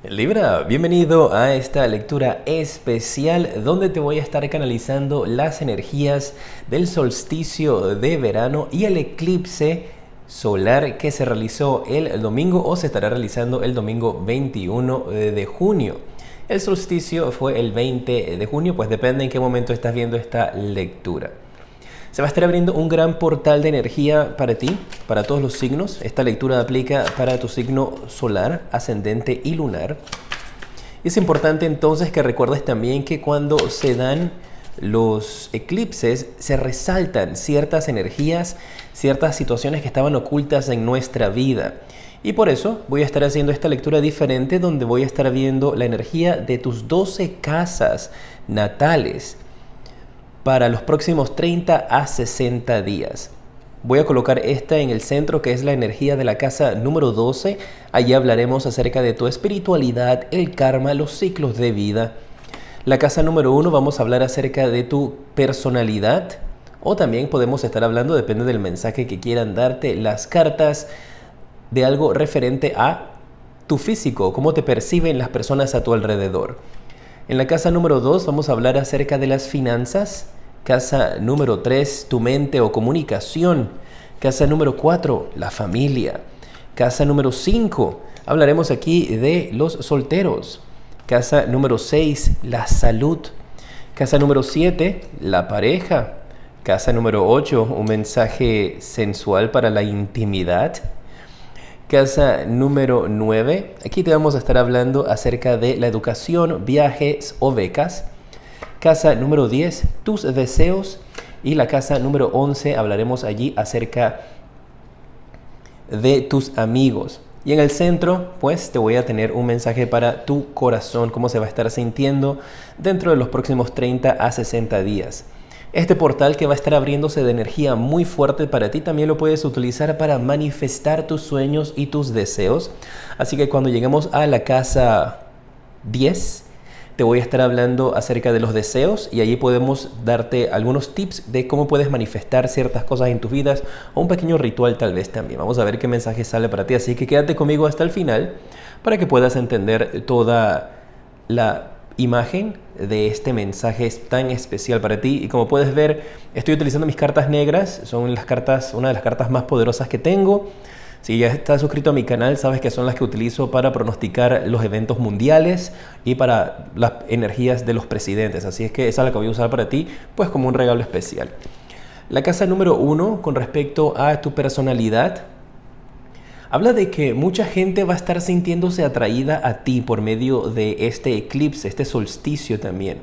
Libra, bienvenido a esta lectura especial donde te voy a estar canalizando las energías del solsticio de verano y el eclipse solar que se realizó el domingo o se estará realizando el domingo 21 de junio. El solsticio fue el 20 de junio, pues depende en qué momento estás viendo esta lectura. Se va a estar abriendo un gran portal de energía para ti, para todos los signos. Esta lectura aplica para tu signo solar, ascendente y lunar. Es importante entonces que recuerdes también que cuando se dan los eclipses se resaltan ciertas energías, ciertas situaciones que estaban ocultas en nuestra vida. Y por eso voy a estar haciendo esta lectura diferente donde voy a estar viendo la energía de tus 12 casas natales para los próximos 30 a 60 días. Voy a colocar esta en el centro, que es la energía de la casa número 12. Allí hablaremos acerca de tu espiritualidad, el karma, los ciclos de vida. La casa número 1 vamos a hablar acerca de tu personalidad. O también podemos estar hablando, depende del mensaje que quieran darte, las cartas de algo referente a tu físico, cómo te perciben las personas a tu alrededor. En la casa número 2 vamos a hablar acerca de las finanzas. Casa número 3, tu mente o comunicación. Casa número 4, la familia. Casa número 5, hablaremos aquí de los solteros. Casa número 6, la salud. Casa número 7, la pareja. Casa número 8, un mensaje sensual para la intimidad. Casa número 9, aquí te vamos a estar hablando acerca de la educación, viajes o becas. Casa número 10, tus deseos. Y la casa número 11, hablaremos allí acerca de tus amigos. Y en el centro, pues te voy a tener un mensaje para tu corazón, cómo se va a estar sintiendo dentro de los próximos 30 a 60 días. Este portal que va a estar abriéndose de energía muy fuerte para ti también lo puedes utilizar para manifestar tus sueños y tus deseos. Así que cuando lleguemos a la casa 10, te voy a estar hablando acerca de los deseos y allí podemos darte algunos tips de cómo puedes manifestar ciertas cosas en tus vidas o un pequeño ritual tal vez también. Vamos a ver qué mensaje sale para ti, así que quédate conmigo hasta el final para que puedas entender toda la imagen de este mensaje tan especial para ti. Y como puedes ver, estoy utilizando mis cartas negras, son las cartas, una de las cartas más poderosas que tengo. Si ya estás suscrito a mi canal, sabes que son las que utilizo para pronosticar los eventos mundiales y para las energías de los presidentes. Así es que esa es la que voy a usar para ti, pues como un regalo especial. La casa número 1, con respecto a tu personalidad, habla de que mucha gente va a estar sintiéndose atraída a ti por medio de este eclipse, este solsticio también.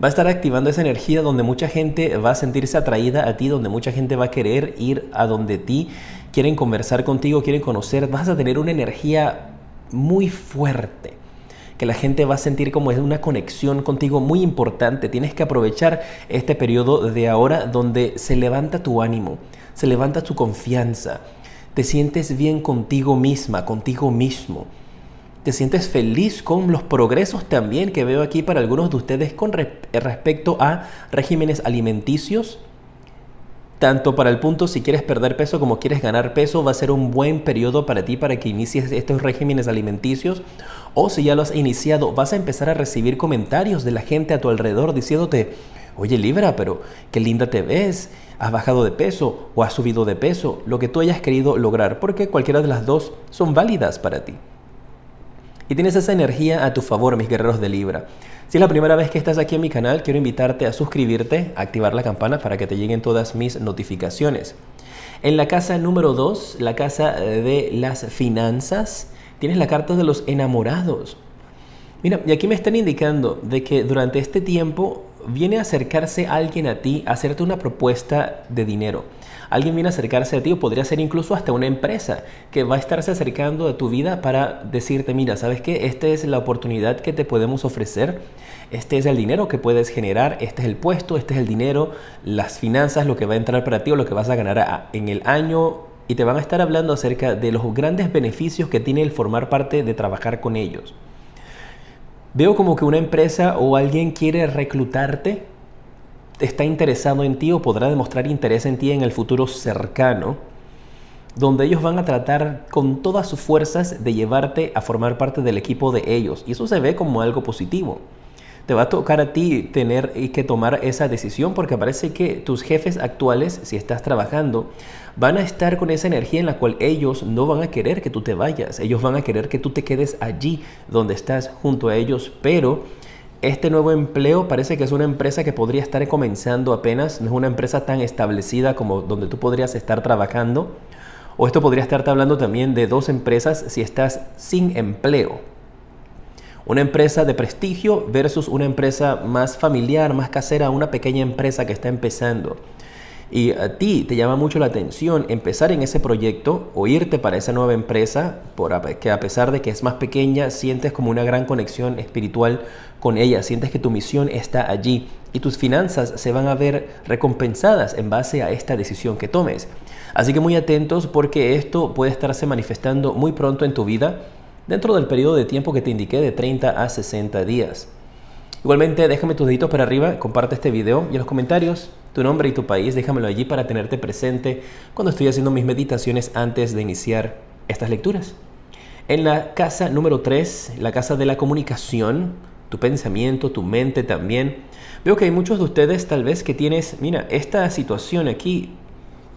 Va a estar activando esa energía donde mucha gente va a sentirse atraída a ti, donde mucha gente va a querer ir a donde ti, quieren conversar contigo, quieren conocer. Vas a tener una energía muy fuerte, que la gente va a sentir como es una conexión contigo muy importante. Tienes que aprovechar este periodo de ahora donde se levanta tu ánimo, se levanta tu confianza, te sientes bien contigo misma, contigo mismo. ¿Te sientes feliz con los progresos también que veo aquí para algunos de ustedes con respecto a regímenes alimenticios? Tanto para el punto si quieres perder peso como quieres ganar peso, va a ser un buen periodo para ti para que inicies estos regímenes alimenticios. O si ya lo has iniciado, vas a empezar a recibir comentarios de la gente a tu alrededor diciéndote: oye Libra, pero qué linda te ves, has bajado de peso o has subido de peso, lo que tú hayas querido lograr, porque cualquiera de las dos son válidas para ti. Y tienes esa energía a tu favor, mis guerreros de Libra. Si es la primera vez que estás aquí en mi canal, quiero invitarte a suscribirte, a activar la campana para que te lleguen todas mis notificaciones. En la casa número 2, la casa de las finanzas, tienes la carta de los enamorados. Mira, y aquí me están indicando de que durante este tiempo viene a acercarse alguien a ti, a hacerte una propuesta de dinero. Alguien viene a acercarse a ti, o podría ser incluso hasta una empresa que va a estarse acercando a tu vida para decirte: mira, ¿sabes qué? Esta es la oportunidad que te podemos ofrecer, este es el dinero que puedes generar, este es el puesto, este es el dinero, las finanzas, lo que va a entrar para ti o lo que vas a ganar en el año. Y te van a estar hablando acerca de los grandes beneficios que tiene el formar parte de trabajar con ellos. Veo como que una empresa o alguien quiere reclutarte, está interesado en ti o podrá demostrar interés en ti en el futuro cercano. donde ellos van a tratar con todas sus fuerzas de llevarte a formar parte del equipo de ellos. Y eso se ve como algo positivo. Te va a tocar a ti tener que tomar esa decisión porque parece que tus jefes actuales, si estás trabajando, van a estar con esa energía en la cual ellos no van a querer que tú te vayas. Ellos van a querer que tú te quedes allí donde estás junto a ellos, pero este nuevo empleo parece que es una empresa que podría estar comenzando apenas, no es una empresa tan establecida como donde tú podrías estar trabajando. O esto podría estarte hablando también de dos empresas si estás sin empleo. Una empresa de prestigio versus una empresa más familiar, más casera, una pequeña empresa que está empezando. Y a ti te llama mucho la atención empezar en ese proyecto o irte para esa nueva empresa, que a pesar de que es más pequeña, sientes como una gran conexión espiritual con ella, sientes que tu misión está allí y tus finanzas se van a ver recompensadas en base a esta decisión que tomes. Así que muy atentos porque esto puede estarse manifestando muy pronto en tu vida dentro del periodo de tiempo que te indiqué de 30 a 60 días. Igualmente, déjame tus deditos para arriba, comparte este video y en los comentarios tu nombre y tu país, déjamelo allí para tenerte presente cuando estoy haciendo mis meditaciones antes de iniciar estas lecturas. En la casa número 3, la casa de la comunicación, tu pensamiento, tu mente también, veo que hay muchos de ustedes tal vez que tienes, mira, esta situación aquí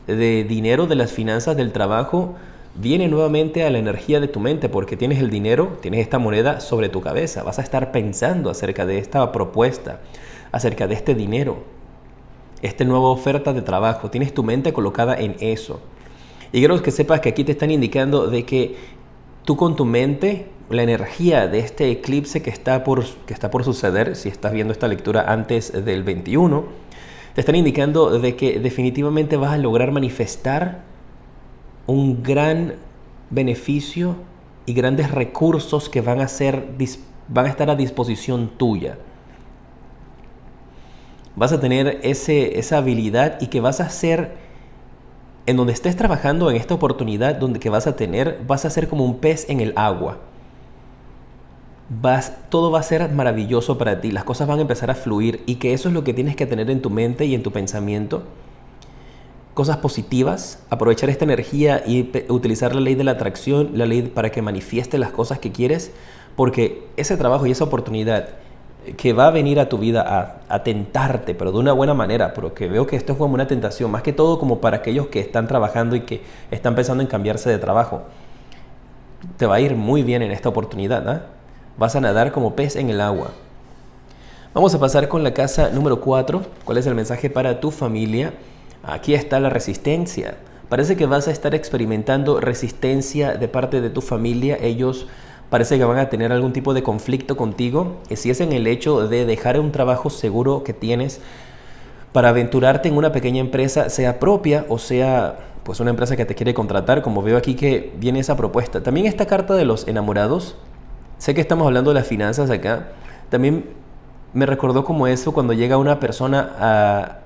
de dinero, de las finanzas, del trabajo, viene nuevamente a la energía de tu mente porque tienes el dinero, tienes esta moneda sobre tu cabeza. Vas a estar pensando acerca de esta propuesta, acerca de este dinero, esta nueva oferta de trabajo. Tienes tu mente colocada en eso. Y quiero que sepas que aquí te están indicando de que tú con tu mente, la energía de este eclipse que está por suceder, si estás viendo esta lectura antes del 21, te están indicando de que definitivamente vas a lograr manifestar un gran beneficio y grandes recursos que van a estar a disposición tuya. Vas a tener esa habilidad y que vas a hacer, en donde estés trabajando en esta oportunidad que vas a ser como un pez en el agua. Todo va a ser maravilloso para ti, las cosas van a empezar a fluir y que eso es lo que tienes que tener en tu mente y en tu pensamiento. Cosas positivas, aprovechar esta energía y utilizar la ley de la atracción, la ley para que manifieste las cosas que quieres, porque ese trabajo y esa oportunidad que va a venir a tu vida a tentarte, pero de una buena manera, porque veo que esto es como una tentación, más que todo como para aquellos que están trabajando y que están pensando en cambiarse de trabajo. Te va a ir muy bien en esta oportunidad, ¿eh? Vas a nadar como pez en el agua. Vamos a pasar con la casa número 4. ¿Cuál es el mensaje para tu familia? Aquí está la resistencia. Parece que vas a estar experimentando resistencia de parte de tu familia. Ellos parece que van a tener algún tipo de conflicto contigo. Y si es en el hecho de dejar un trabajo seguro que tienes para aventurarte en una pequeña empresa, sea propia o sea pues una empresa que te quiere contratar, como veo aquí que viene esa propuesta. También esta carta de los enamorados. Sé que estamos hablando de las finanzas acá. También me recordó como eso cuando llega una persona a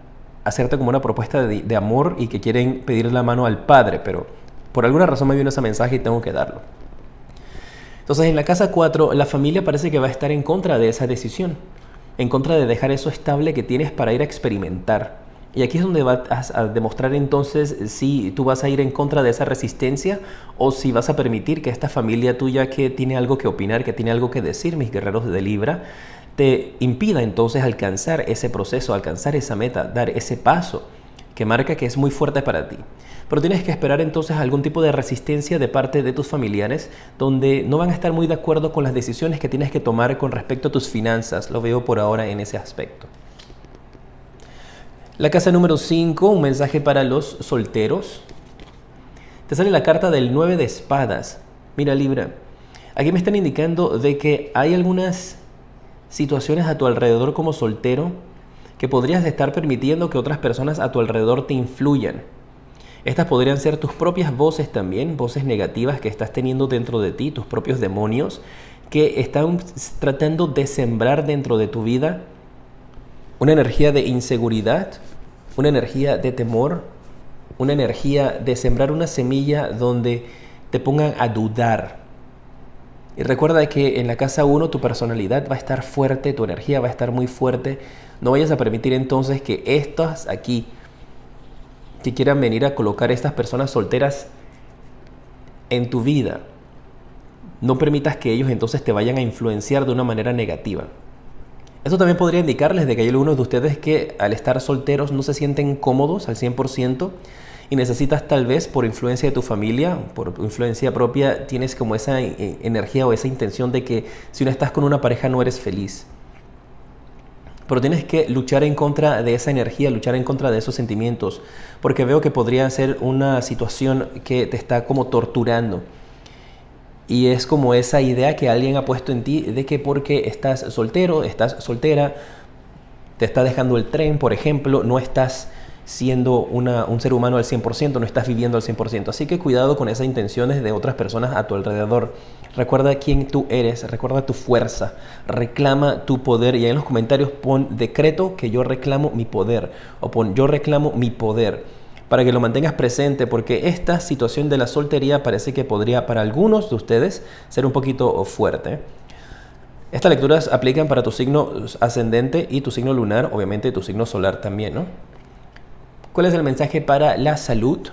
hacerte como una propuesta de amor y que quieren pedir la mano al padre, pero por alguna razón me vino ese mensaje y tengo que darlo. Entonces en la casa 4 la familia parece que va a estar en contra de esa decisión, en contra de dejar eso estable que tienes para ir a experimentar. Y aquí es donde vas a demostrar entonces si tú vas a ir en contra de esa resistencia o si vas a permitir que esta familia tuya que tiene algo que opinar, que tiene algo que decir, mis guerreros de Libra, te impida entonces alcanzar ese proceso, alcanzar esa meta, dar ese paso que marca que es muy fuerte para ti. Pero tienes que esperar entonces algún tipo de resistencia de parte de tus familiares donde no van a estar muy de acuerdo con las decisiones que tienes que tomar con respecto a tus finanzas. Lo veo por ahora en ese aspecto. La casa número 5, un mensaje para los solteros. Te sale la carta del 9 de espadas. Mira, Libra, aquí me están indicando de que hay algunas situaciones a tu alrededor como soltero que podrías estar permitiendo que otras personas a tu alrededor te influyan. Estas podrían ser tus propias voces también, voces negativas que estás teniendo dentro de ti, tus propios demonios que están tratando de sembrar dentro de tu vida una energía de inseguridad, una energía de temor, una energía de sembrar una semilla donde te pongan a dudar. Y recuerda que en la casa 1 tu personalidad va a estar fuerte, tu energía va a estar muy fuerte. No vayas a permitir entonces que estas aquí, que quieran venir a colocar estas personas solteras en tu vida. No permitas que ellos entonces te vayan a influenciar de una manera negativa. Eso también podría indicarles de que hay algunos de ustedes que al estar solteros no se sienten cómodos al 100% y necesitas tal vez por influencia de tu familia, por influencia propia, tienes como esa energía o esa intención de que si no estás con una pareja no eres feliz. Pero tienes que luchar en contra de esa energía, luchar en contra de esos sentimientos, porque veo que podría ser una situación que te está como torturando. Y es como esa idea que alguien ha puesto en ti de que porque estás soltero, estás soltera, te está dejando el tren, por ejemplo, no estás siendo un ser humano al 100%, no estás viviendo al 100%. Así que cuidado con esas intenciones de otras personas a tu alrededor. Recuerda quién tú eres, recuerda tu fuerza, reclama tu poder y ahí en los comentarios pon decreto que yo reclamo mi poder o pon yo reclamo mi poder, para que lo mantengas presente, porque esta situación de la soltería parece que podría para algunos de ustedes ser un poquito fuerte. Estas lecturas aplican para tu signo ascendente y tu signo lunar, obviamente tu signo solar también, ¿no? ¿Cuál es el mensaje para la salud?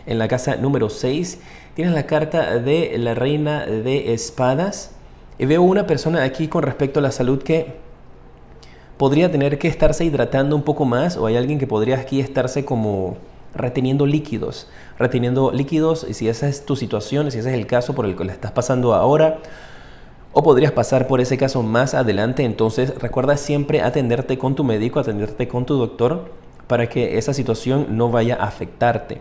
En la casa número 6 tienes la carta de la reina de espadas y veo una persona aquí con respecto a la salud que podría tener que estarse hidratando un poco más, o hay alguien que podría aquí estarse como reteniendo líquidos, y si esa es tu situación, si ese es el caso por el que le estás pasando ahora, o podrías pasar por ese caso más adelante, entonces recuerda siempre atenderte con tu médico, atenderte con tu doctor, para que esa situación no vaya a afectarte.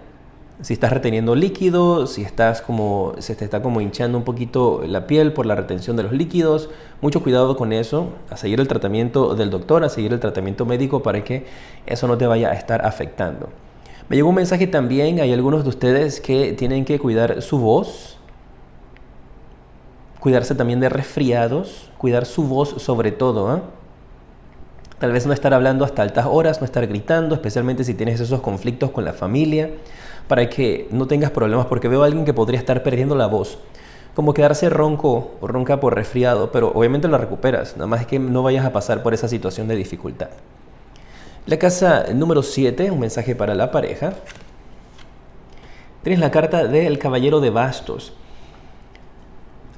Si estás reteniendo líquido, si se te está como hinchando un poquito la piel por la retención de los líquidos, mucho cuidado con eso, a seguir el tratamiento del doctor, a seguir el tratamiento médico para que eso no te vaya a estar afectando. Me llegó un mensaje también, hay algunos de ustedes que tienen que cuidar su voz, cuidarse también de resfriados, cuidar su voz sobre todo, ¿eh? Tal vez no estar hablando hasta altas horas, no estar gritando, especialmente si tienes esos conflictos con la familia, para que no tengas problemas, porque veo a alguien que podría estar perdiendo la voz, como quedarse ronco o ronca por resfriado, pero obviamente lo recuperas, nada más es que no vayas a pasar por esa situación de dificultad. La casa número 7, un mensaje para la pareja. Tienes la carta del Caballero de Bastos.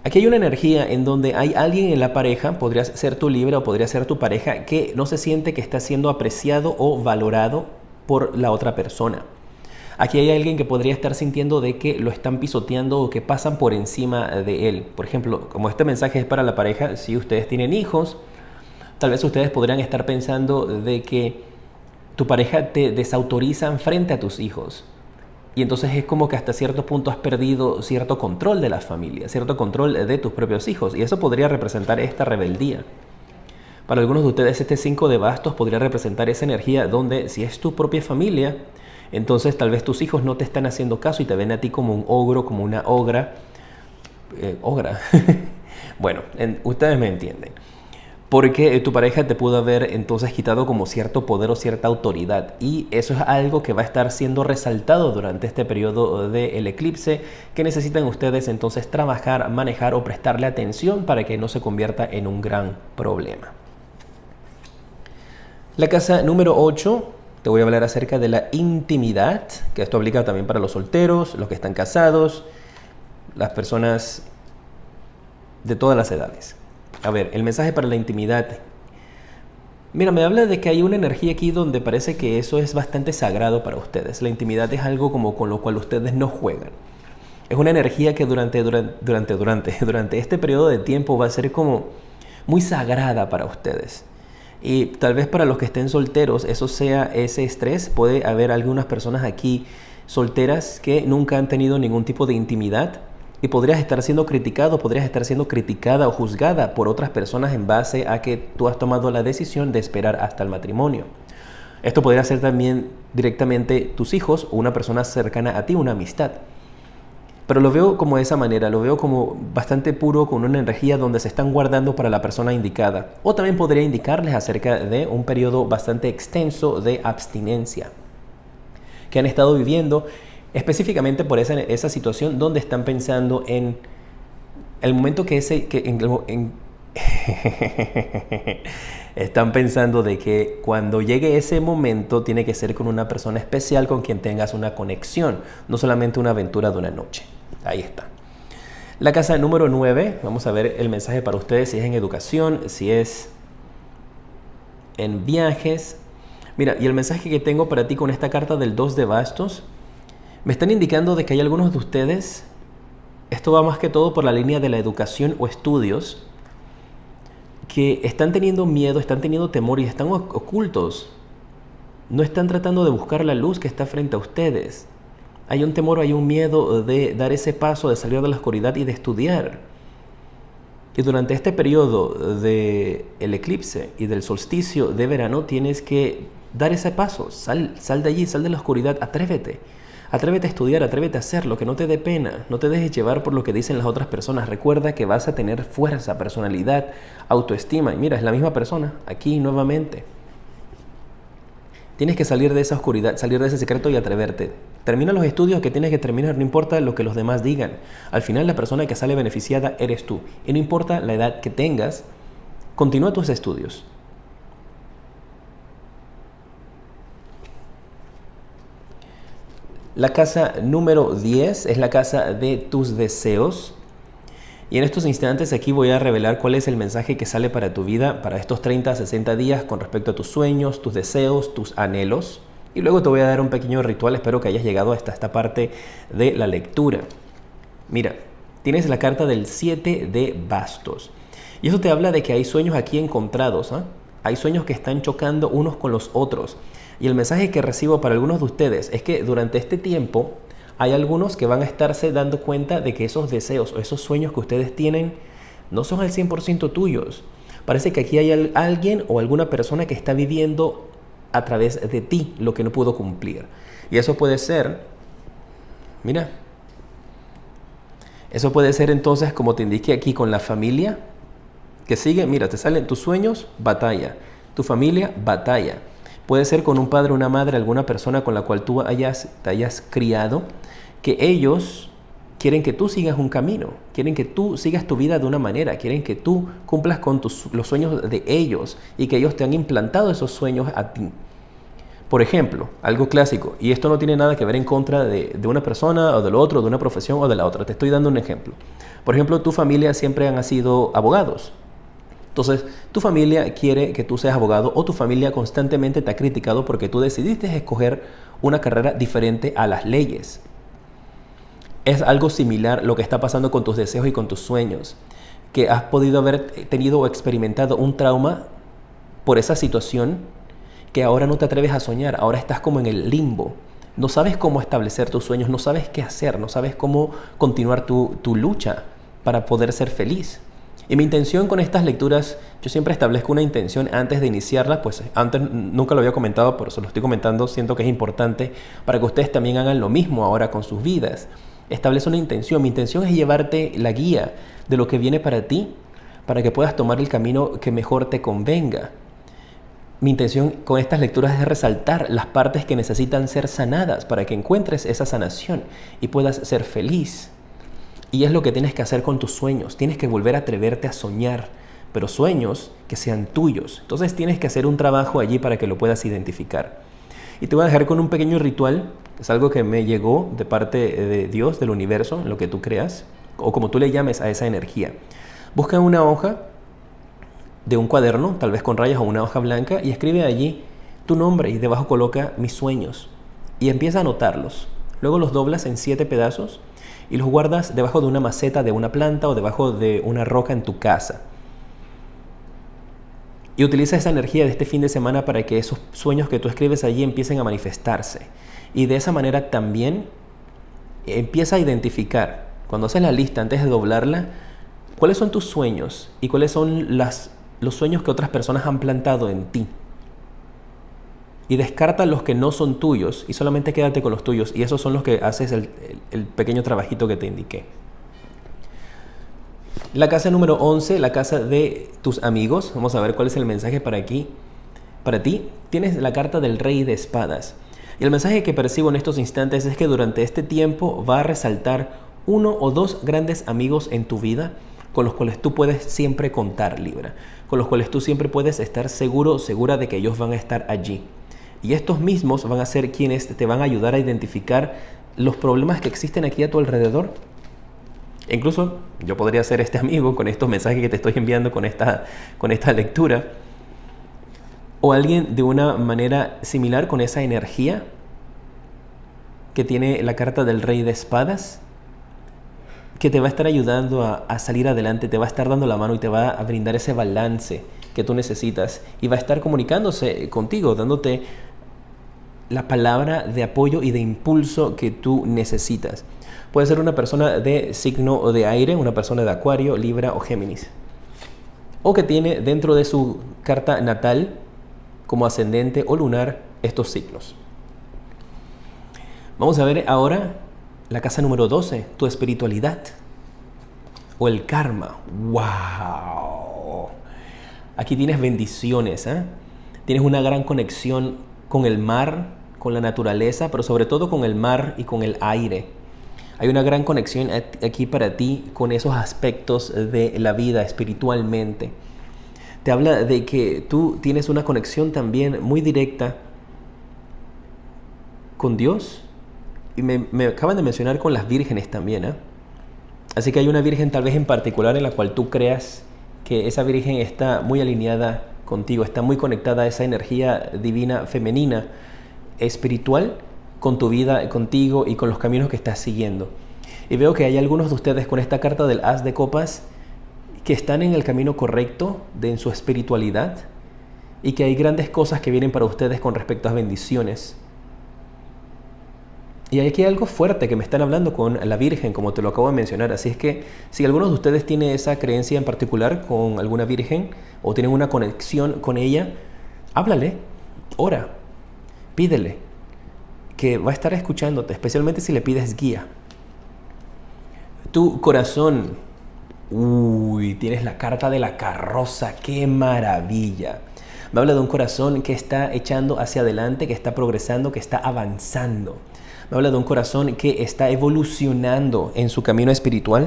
Aquí hay una energía en donde hay alguien en la pareja, podría ser tu libre o podría ser tu pareja, que no se siente que está siendo apreciado o valorado por la otra persona. Aquí hay alguien que podría estar sintiendo de que lo están pisoteando o que pasan por encima de él. Por ejemplo, como este mensaje es para la pareja, si ustedes tienen hijos, tal vez ustedes podrían estar pensando de que tu pareja te desautoriza frente a tus hijos. Y entonces es como que hasta cierto punto has perdido cierto control de la familia, cierto control de tus propios hijos. Y eso podría representar esta rebeldía. Para algunos de ustedes este 5 de bastos podría representar esa energía donde si es tu propia familia, entonces tal vez tus hijos no te están haciendo caso y te ven a ti como un ogro, como una ogra. Bueno, ustedes me entienden. Porque tu pareja te pudo haber entonces quitado como cierto poder o cierta autoridad. Y eso es algo que va a estar siendo resaltado durante este periodo del eclipse, que necesitan ustedes entonces trabajar, manejar o prestarle atención para que no se convierta en un gran problema. La casa número 8, te voy a hablar acerca de la intimidad, que esto aplica también para los solteros, los que están casados, las personas de todas las edades. A ver, el mensaje para la intimidad. Mira, me habla de que hay una energía aquí donde parece que eso es bastante sagrado para ustedes. La intimidad es algo como con lo cual ustedes no juegan. Es una energía que durante este periodo de tiempo va a ser como muy sagrada para ustedes. Y tal vez para los que estén solteros, eso sea ese estrés. Puede haber algunas personas aquí solteras que nunca han tenido ningún tipo de intimidad. Y podrías estar siendo criticado, podrías estar siendo criticada o juzgada por otras personas en base a que tú has tomado la decisión de esperar hasta el matrimonio. Esto podría ser también directamente tus hijos o una persona cercana a ti, una amistad. Pero lo veo como de esa manera, lo veo como bastante puro, con una energía donde se están guardando para la persona indicada. O también podría indicarles acerca de un periodo bastante extenso de abstinencia que han estado viviendo, específicamente por esa situación donde están pensando en el momento están pensando de que cuando llegue ese momento tiene que ser con una persona especial con quien tengas una conexión, no solamente una aventura de una noche. Ahí está. La casa número 9, vamos a ver el mensaje para ustedes, si es en educación, si es en viajes. Mira, y el mensaje que tengo para ti con esta carta del 2 de bastos, me están indicando de que hay algunos de ustedes, esto va más que todo por la línea de la educación o estudios, que están teniendo miedo, están teniendo temor y están ocultos. No están tratando de buscar la luz que está frente a ustedes. Hay un temor, hay un miedo de dar ese paso, de salir de la oscuridad y de estudiar. Y durante este periodo del eclipse y del solsticio de verano tienes que dar ese paso. Sal de allí, sal de la oscuridad, atrévete. Atrévete a estudiar, atrévete a hacerlo, que no te dé pena. No te dejes llevar por lo que dicen las otras personas. Recuerda que vas a tener fuerza, personalidad, autoestima. Y mira, es la misma persona, aquí nuevamente. Tienes que salir de esa oscuridad, salir de ese secreto y atreverte. Termina los estudios que tienes que terminar, no importa lo que los demás digan. Al final la persona que sale beneficiada eres tú. Y no importa la edad que tengas, continúa tus estudios. La casa número 10 es la casa de tus deseos. Y en estos instantes aquí voy a revelar cuál es el mensaje que sale para tu vida para estos 30 a 60 días con respecto a tus sueños, tus deseos, tus anhelos. Y luego te voy a dar un pequeño ritual, espero que hayas llegado hasta esta parte de la lectura. Mira, tienes la carta del 7 de bastos. Y eso te habla de que hay sueños aquí encontrados, ¿eh? Hay sueños que están chocando unos con los otros. Y el mensaje que recibo para algunos de ustedes es que durante este tiempo hay algunos que van a estarse dando cuenta de que esos deseos o esos sueños que ustedes tienen no son al 100% tuyos. Parece que aquí hay alguien o alguna persona que está viviendo a través de ti lo que no pudo cumplir. Y eso puede ser, mira, eso puede ser entonces, como te indiqué aquí, con la familia que sigue. Mira, te salen tus sueños, batalla. Tu familia, batalla. Puede ser con un padre, una madre, alguna persona con la cual tú te hayas criado, que ellos quieren que tú sigas un camino, quieren que tú sigas tu vida de una manera, quieren que tú cumplas con los sueños de ellos y que ellos te han implantado esos sueños a ti. Por ejemplo, algo clásico, y esto no tiene nada que ver en contra de una persona o del otro, de una profesión o de la otra. Te estoy dando un ejemplo. Por ejemplo, tu familia siempre han sido abogados. Entonces, tu familia quiere que tú seas abogado o tu familia constantemente te ha criticado porque tú decidiste escoger una carrera diferente a las leyes. Es algo similar lo que está pasando con tus deseos y con tus sueños, que has podido haber tenido o experimentado un trauma por esa situación que ahora no te atreves a soñar, ahora estás como en el limbo. No sabes cómo establecer tus sueños, no sabes qué hacer, no sabes cómo continuar tu lucha para poder ser feliz. Y mi intención con estas lecturas, yo siempre establezco una intención antes de iniciarlas, pues antes nunca lo había comentado, por eso lo estoy comentando, siento que es importante para que ustedes también hagan lo mismo ahora con sus vidas. Establece una intención, mi intención es llevarte la guía de lo que viene para ti, para que puedas tomar el camino que mejor te convenga. Mi intención con estas lecturas es resaltar las partes que necesitan ser sanadas para que encuentres esa sanación y puedas ser feliz. Y es lo que tienes que hacer con tus sueños. Tienes que volver a atreverte a soñar, pero sueños que sean tuyos. Entonces tienes que hacer un trabajo allí para que lo puedas identificar. Y te voy a dejar con un pequeño ritual. Es algo que me llegó de parte de Dios, del universo, lo que tú creas, o como tú le llames a esa energía. Busca una hoja de un cuaderno, tal vez con rayas o una hoja blanca, y escribe allí tu nombre y debajo coloca mis sueños. Y empieza a anotarlos. Luego los doblas en 7 pedazos y los guardas debajo de una maceta de una planta o debajo de una roca en tu casa. Y utiliza esa energía de este fin de semana para que esos sueños que tú escribes allí empiecen a manifestarse. Y de esa manera también empieza a identificar, cuando haces la lista antes de doblarla, cuáles son tus sueños y cuáles son los sueños que otras personas han plantado en ti. Y descarta los que no son tuyos y solamente quédate con los tuyos. Y esos son los que haces el pequeño trabajito que te indiqué. La casa número 11, la casa de tus amigos. Vamos a ver cuál es el mensaje para aquí. Para ti, tienes la carta del Rey de Espadas. Y el mensaje que percibo en estos instantes es que durante este tiempo va a resaltar 1 o 2 grandes amigos en tu vida con los cuales tú puedes siempre contar, Libra. Con los cuales tú siempre puedes estar seguro, segura de que ellos van a estar allí. Y estos mismos van a ser quienes te van a ayudar a identificar los problemas que existen aquí a tu alrededor. Incluso yo podría ser este amigo con estos mensajes que te estoy enviando con esta lectura. O alguien de una manera similar con esa energía que tiene la carta del Rey de Espadas, que te va a estar ayudando a salir adelante, te va a estar dando la mano y te va a brindar ese balance que tú necesitas. Y va a estar comunicándose contigo, dándote la palabra de apoyo y de impulso que tú necesitas. Puede ser una persona de signo de aire, una persona de Acuario, Libra o Géminis. O que tiene dentro de su carta natal, como ascendente o lunar, estos signos. Vamos a ver ahora la casa número 12, tu espiritualidad o el karma. ¡Wow! Aquí tienes bendiciones, ¿eh? Tienes una gran conexión con el mar, con la naturaleza, pero sobre todo con el mar y con el aire. Hay una gran conexión aquí para ti con esos aspectos de la vida espiritualmente. Te habla de que tú tienes una conexión también muy directa con Dios. Y me acaban de mencionar con las vírgenes también, ¿eh? Así que hay una virgen tal vez en particular en la cual tú creas que esa virgen está muy alineada contigo, está muy conectada a esa energía divina femenina, espiritual, con tu vida, contigo y con los caminos que estás siguiendo. Y veo que hay algunos de ustedes con esta carta del As de Copas que están en el camino correcto en su espiritualidad y que hay grandes cosas que vienen para ustedes con respecto a bendiciones. Y aquí hay algo fuerte que me están hablando con la Virgen, como te lo acabo de mencionar. Así es que si algunos de ustedes tienen esa creencia en particular con alguna Virgen o tienen una conexión con ella, háblale, ora, pídele, que va a estar escuchándote, especialmente si le pides guía. Tu corazón, tienes la carta de la carroza, qué maravilla. Me habla de un corazón que está echando hacia adelante, que está progresando, que está avanzando. Me habla de un corazón que está evolucionando en su camino espiritual.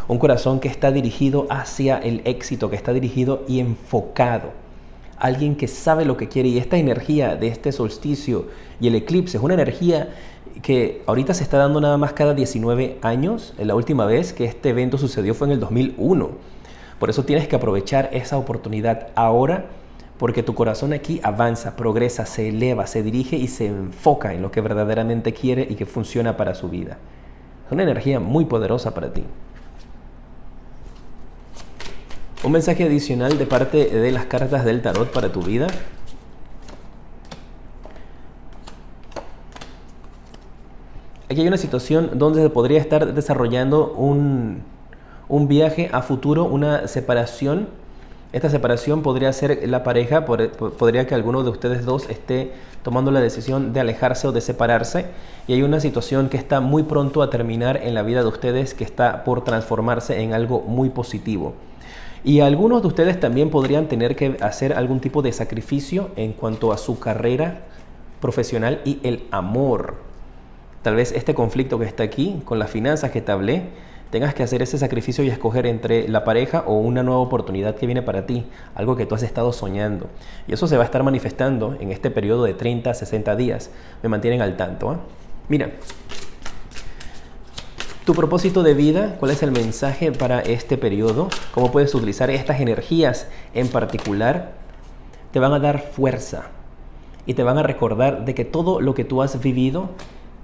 Un corazón que está dirigido hacia el éxito, que está dirigido y enfocado. Alguien que sabe lo que quiere. Y esta energía de este solsticio y el eclipse es una energía que ahorita se está dando nada más cada 19 años. La última vez que este evento sucedió fue en el 2001. Por eso tienes que aprovechar esa oportunidad ahora, porque tu corazón aquí avanza, progresa, se eleva, se dirige y se enfoca en lo que verdaderamente quiere y que funciona para su vida. Es una energía muy poderosa para ti. Un mensaje adicional de parte de las cartas del tarot para tu vida. Aquí hay una situación donde se podría estar desarrollando un viaje a futuro, una separación. Esta separación podría ser la pareja, podría que alguno de ustedes dos esté tomando la decisión de alejarse o de separarse. Y hay una situación que está muy pronto a terminar en la vida de ustedes, que está por transformarse en algo muy positivo. Y algunos de ustedes también podrían tener que hacer algún tipo de sacrificio en cuanto a su carrera profesional y el amor. Tal vez este conflicto que está aquí con las finanzas que te hablé, tengas que hacer ese sacrificio y escoger entre la pareja o una nueva oportunidad que viene para ti, algo que tú has estado soñando. Y eso se va a estar manifestando en este periodo de 30 a 60 días. Me mantienen al tanto, ¿eh? Mira, tu propósito de vida, ¿cuál es el mensaje para este periodo? ¿Cómo puedes utilizar estas energías en particular? Te van a dar fuerza y te van a recordar de que todo lo que tú has vivido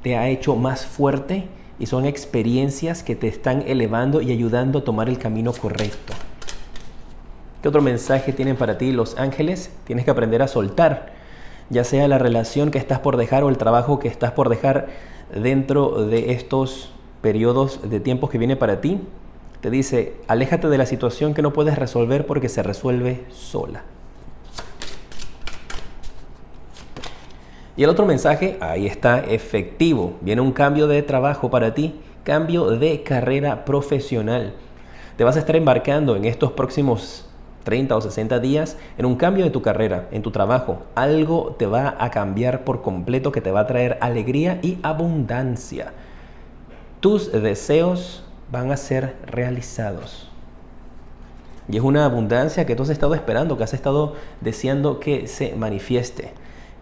te ha hecho más fuerte y son experiencias que te están elevando y ayudando a tomar el camino correcto. ¿Qué otro mensaje tienen para ti los ángeles? Tienes que aprender a soltar, ya sea la relación que estás por dejar o el trabajo que estás por dejar dentro de estos periodos de tiempo que viene para ti. Te dice, aléjate de la situación que no puedes resolver porque se resuelve sola. Y el otro mensaje, ahí está, efectivo. Viene un cambio de trabajo para ti, cambio de carrera profesional. Te vas a estar embarcando en estos próximos 30 o 60 días en un cambio de tu carrera, en tu trabajo. Algo te va a cambiar por completo que te va a traer alegría y abundancia. Tus deseos van a ser realizados. Y es una abundancia que tú has estado esperando, que has estado deseando que se manifieste.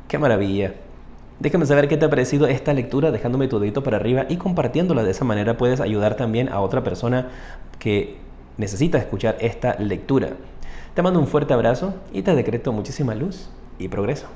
¡Qué maravilla! Déjame saber qué te ha parecido esta lectura dejándome tu dedito para arriba y compartiéndola. De esa manera puedes ayudar también a otra persona que necesita escuchar esta lectura. Te mando un fuerte abrazo y te decreto muchísima luz y progreso.